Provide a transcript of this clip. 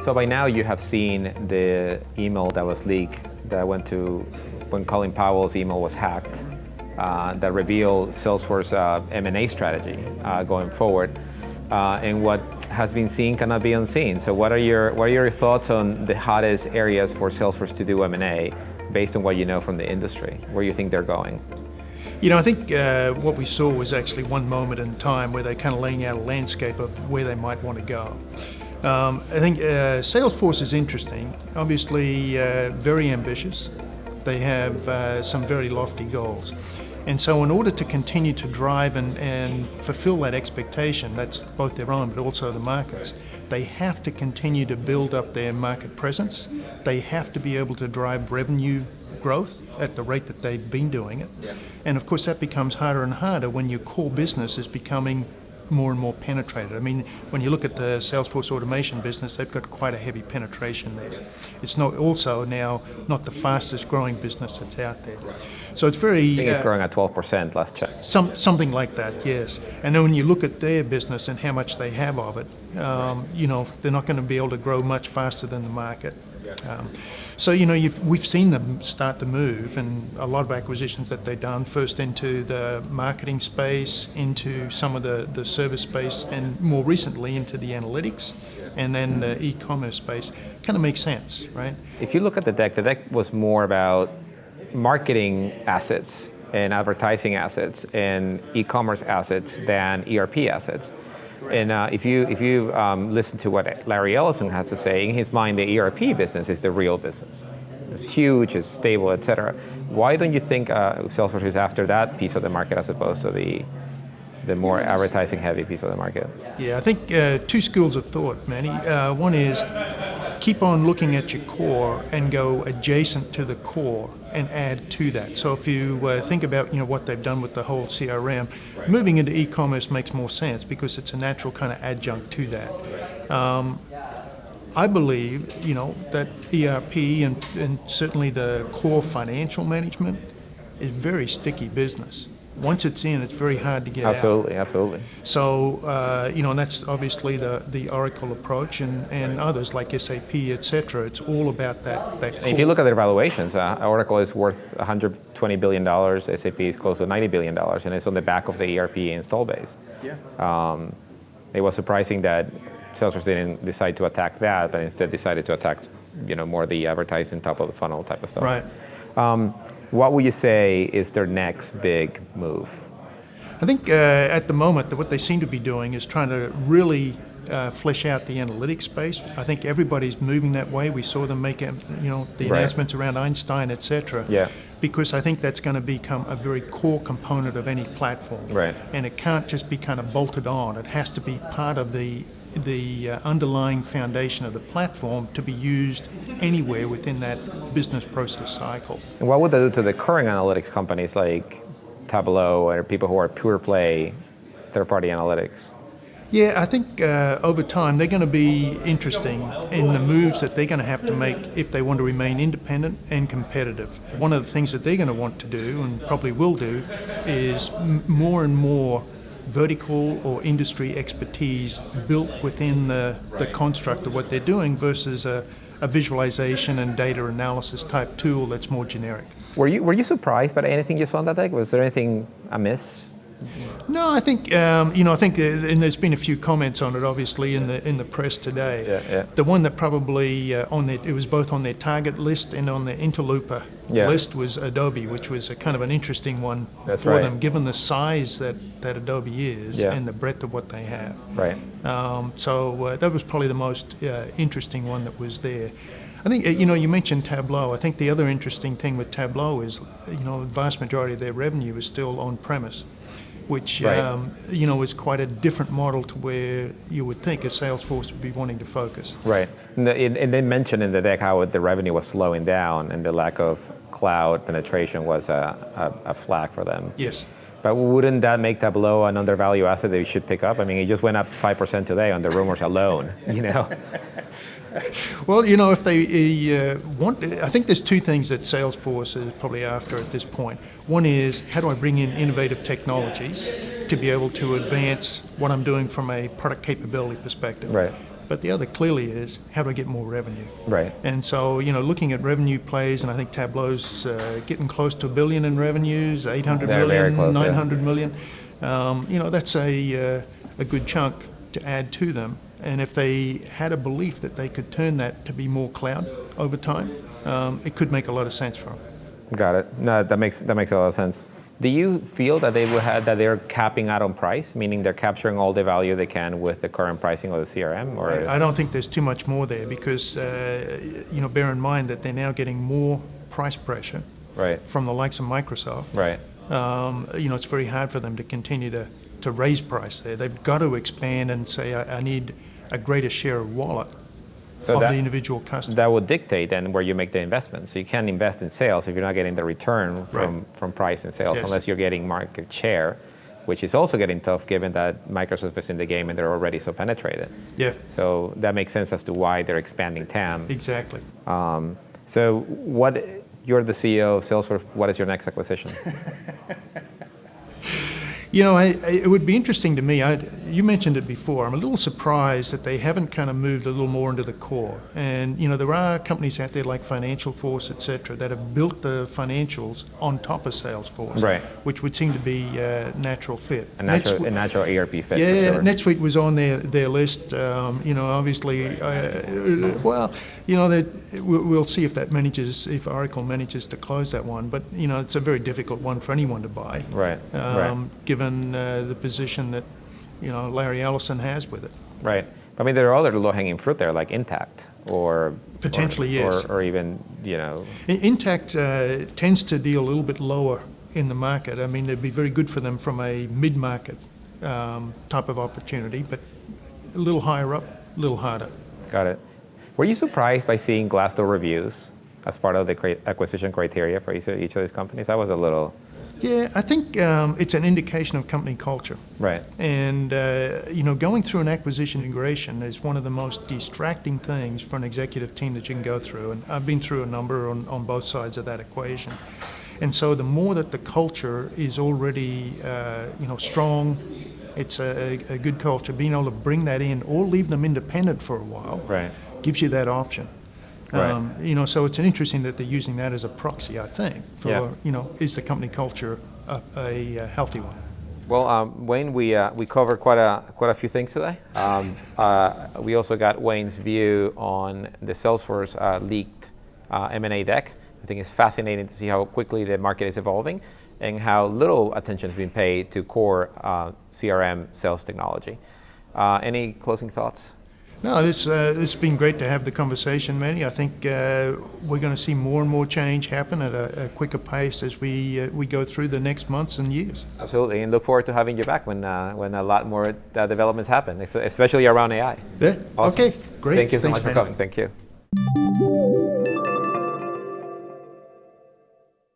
So by now you have seen the email that was leaked that went to when Colin Powell's email was hacked, that revealed Salesforce M&A strategy going forward, and what has been seen cannot be unseen. So what are your thoughts on the hottest areas for Salesforce to do M&A based on what you know from the industry? Where you think they're going? I think what we saw was actually one moment in time where they're kind of laying out a landscape of where they might want to go. I think Salesforce is interesting, obviously very ambitious. They have some very lofty goals. And so in order to continue to drive and fulfill that expectation, that's both their own but also the market's, they have to continue to build up their market presence. They have to be able to drive revenue growth at the rate that they've been doing it. Yeah. And of course that becomes harder and harder when your core business is becoming more and more penetrated. I mean, when you look at the Salesforce automation business, they've got quite a heavy penetration there. It's not also now not the fastest growing business that's out there. So it's very... I think it's growing at 12% last check. Something like that, yes. And then when you look at their business and how much they have of it, they're not going to be able to grow much faster than the market. So we've seen them start to move, and a lot of acquisitions that they've done, first into the marketing space, into some of the service space, and more recently into the analytics, and then the e-commerce space. Kind of makes sense, right? If you look at the deck was more about marketing assets and advertising assets and e-commerce assets than ERP assets. And if you listen to what Larry Ellison has to say, in his mind, the ERP business is the real business. It's huge, it's stable, et cetera. Why don't you think Salesforce is after that piece of the market as opposed to the more advertising-heavy piece of the market? Yeah, I think two schools of thought, Manny. One is keep on looking at your core and go adjacent to the core and add to that. So if you think about what they've done with the whole CRM, moving into e-commerce makes more sense because it's a natural kind of adjunct to that. I believe that ERP and certainly the core financial management is very sticky business. Once it's in, it's very hard to get out. Absolutely. So, and that's obviously the Oracle approach and others like SAP, et cetera. It's all about that core. If you look at their valuations, Oracle is worth $120 billion, SAP is close to $90 billion, and it's on the back of the ERP install base. Yeah. It was surprising that Salesforce didn't decide to attack that, but instead decided to attack, more the advertising top of the funnel type of stuff. Right. What would you say is their next big move? I think at the moment what they seem to be doing is trying to really flesh out the analytics space. I think everybody's moving that way. We saw them make the announcements around Einstein, et cetera. Yeah. Because I think that's going to become a very core component of any platform. Right. And it can't just be kind of bolted on. It has to be part of the underlying foundation of the platform to be used anywhere within that business process cycle. And what would that do to the current analytics companies like Tableau or people who are pure play third-party analytics? Yeah, I think over time they're going to be interesting in the moves that they're going to have to make if they want to remain independent and competitive. One of the things that they're going to want to do, and probably will do, is more and more vertical or industry expertise built within the construct of what they're doing versus a visualization and data analysis type tool that's more generic. Were you surprised by anything you saw on that deck? Was there anything amiss? No, I think and there's been a few comments on it, obviously, in the press today. Yeah. The one that probably it was both on their target list and on their interlooper list was Adobe, which was a kind of an interesting one for them, given the size that Adobe is and the breadth of what they have. Right. So that was probably the most interesting one that was there. I think, you mentioned Tableau. I think the other interesting thing with Tableau is, the vast majority of their revenue is still on-premise, which, is quite a different model to where you would think a Salesforce would be wanting to focus. Right. And they mentioned in the deck how the revenue was slowing down and the lack of cloud penetration was a flag for them. Yes. But wouldn't that make Tableau an undervalued asset that you should pick up? I mean, it just went up 5% today on the rumors alone, Well, if they want, I think there's two things that Salesforce is probably after at this point. One is, how do I bring in innovative technologies to be able to advance what I'm doing from a product capability perspective? Right. but the other clearly is how do I get more revenue? Right. And so, looking at revenue plays, and I think Tableau's getting close to $1 billion in revenues, 800 They're very million, close, 900 million. That's a good chunk to add to them. And if they had a belief that they could turn that to be more cloud over time, it could make a lot of sense for them. Got it. No, that makes a lot of sense. Do you feel that that they're capping out on price, meaning they're capturing all the value they can with the current pricing of the CRM? Or I don't think there's too much more there because, bear in mind that they're now getting more price pressure right. from the likes of Microsoft. Right. It's very hard for them to continue to raise price there. They've got to expand and say, I need a greater share of wallet of the individual customer. That would dictate then where you make the investment. So you can't invest in sales if you're not getting the return from price and sales, unless you're getting market share, which is also getting tough given that Microsoft is in the game and they're already so penetrated. Yeah. So that makes sense as to why they're expanding TAM. Exactly. So you're the CEO of Salesforce. What is your next acquisition? It would be interesting to me. You mentioned it before. I'm a little surprised that they haven't kind of moved a little more into the core. And, there are companies out there like Financial Force, et cetera, that have built the financials on top of Salesforce, right. which would seem to be a natural fit. A natural ERP fit, yeah, for sure. NetSuite was on their list. Obviously, we'll see if Oracle manages to close that one. But, it's a very difficult one for anyone to buy. Right. Given the position that Larry Ellison has with it. Right. I mean, there are other low-hanging fruit there, like Intact, or potentially yes, or even Intact tends to deal a little bit lower in the market. I mean, they'd be very good for them from a mid-market type of opportunity, but a little higher up, a little harder. Got it. Were you surprised by seeing Glassdoor reviews as part of the acquisition criteria for each of these companies? I was a little. Yeah, I think it's an indication of company culture. Right. And, going through an acquisition integration is one of the most distracting things for an executive team that you can go through. And I've been through a number on both sides of that equation. And so the more that the culture is already, strong, it's a good culture, being able to bring that in or leave them independent for a while right. gives you that option. Right. So it's interesting that they're using that as a proxy, I think, for, is the company culture a healthy one? Well, Wayne, we covered quite a few things today. We also got Wayne's view on the Salesforce leaked M&A deck. I think it's fascinating to see how quickly the market is evolving and how little attention has been paid to core CRM sales technology. Any closing thoughts? No, this has been great to have the conversation, Manny. I think we're going to see more and more change happen at a quicker pace as we go through the next months and years. Absolutely, and look forward to having you back when a lot more developments happen, especially around AI. Yeah. Awesome. Okay, great. Thank you so Thanks, much for Manny. coming. Thank you.